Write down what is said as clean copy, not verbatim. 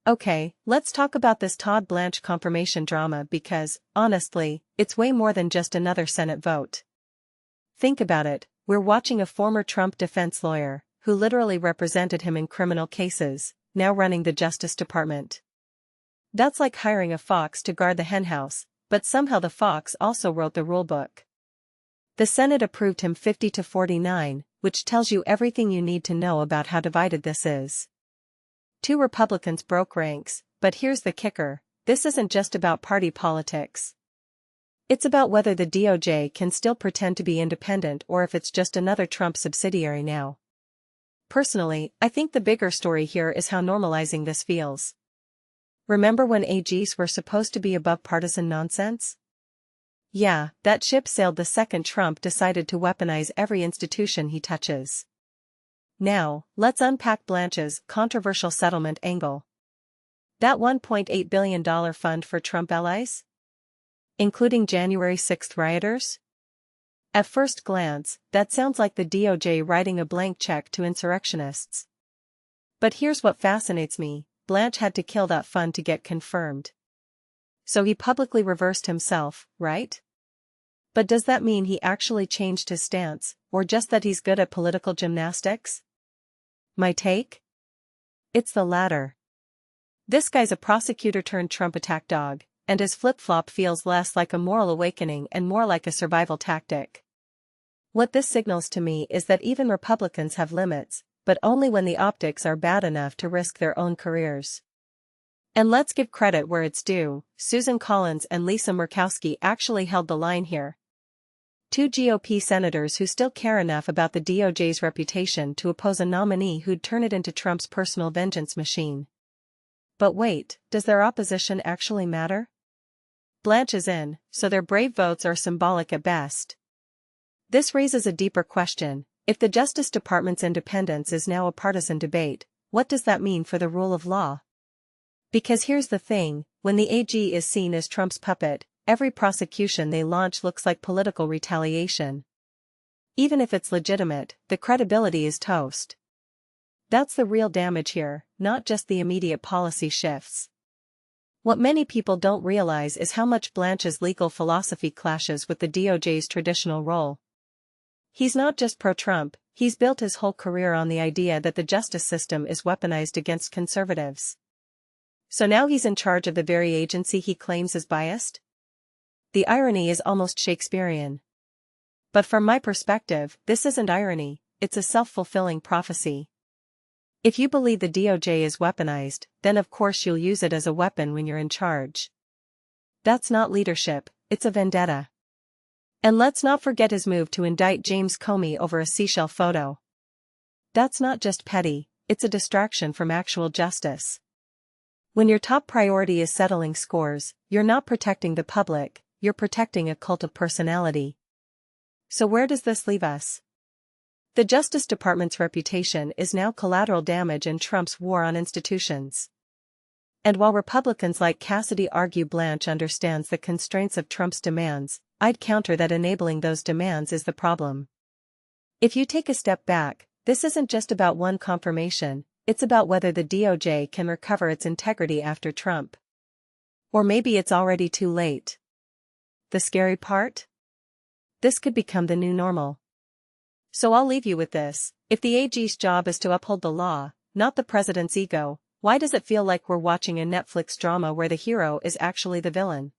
Okay, let's talk about this Todd Blanche confirmation drama because, honestly, it's way more than just another Senate vote. Think about it, we're watching a former Trump defense lawyer, who literally represented him in criminal cases, now running the Justice Department. That's like hiring a fox to guard the henhouse, but somehow the fox also wrote the rulebook. The Senate approved him 50-49, which tells you everything you need to know about how divided this is. 2 Republicans broke ranks, but here's the kicker, this isn't just about party politics. It's about whether the DOJ can still pretend to be independent or if it's just another Trump subsidiary now. Personally, I think the bigger story here is how normalizing this feels. Remember when AGs were supposed to be above partisan nonsense? Yeah, that ship sailed the second Trump decided to weaponize every institution he touches. Now, let's unpack Blanche's controversial settlement angle. That $1.8 billion fund for Trump allies? Including January 6th rioters? At first glance, that sounds like the DOJ writing a blank check to insurrectionists. But here's what fascinates me, Blanche had to kill that fund to get confirmed. So he publicly reversed himself, right? But does that mean he actually changed his stance, or just that he's good at political gymnastics? My take? It's the latter. This guy's a prosecutor turned Trump attack dog, and his flip-flop feels less like a moral awakening and more like a survival tactic. What this signals to me is that even Republicans have limits, but only when the optics are bad enough to risk their own careers. And let's give credit where it's due, Susan Collins and Lisa Murkowski actually held the line here. 2 GOP senators who still care enough about the DOJ's reputation to oppose a nominee who'd turn it into Trump's personal vengeance machine. But wait, does their opposition actually matter? Blanche is in, so their brave votes are symbolic at best. This raises a deeper question, if the Justice Department's independence is now a partisan debate, what does that mean for the rule of law? Because here's the thing, when the AG is seen as Trump's puppet, every prosecution they launch looks like political retaliation. Even if it's legitimate, the credibility is toast. That's the real damage here, not just the immediate policy shifts. What many people don't realize is how much Blanche's legal philosophy clashes with the DOJ's traditional role. He's not just pro-Trump, he's built his whole career on the idea that the justice system is weaponized against conservatives. So now he's in charge of the very agency he claims is biased? The irony is almost Shakespearean. But from my perspective, this isn't irony, it's a self-fulfilling prophecy. If you believe the DOJ is weaponized, then of course you'll use it as a weapon when you're in charge. That's not leadership, it's a vendetta. And let's not forget his move to indict James Comey over a seashell photo. That's not just petty, it's a distraction from actual justice. When your top priority is settling scores, you're not protecting the public, you're protecting a cult of personality. So where does this leave us? The Justice Department's reputation is now collateral damage in Trump's war on institutions. And while Republicans like Cassidy argue Blanche understands the constraints of Trump's demands, I'd counter that enabling those demands is the problem. If you take a step back, this isn't just about one confirmation, it's about whether the DOJ can recover its integrity after Trump. Or maybe it's already too late. The scary part? This could become the new normal. So I'll leave you with this, if the AG's job is to uphold the law, not the president's ego, why does it feel like we're watching a Netflix drama where the hero is actually the villain?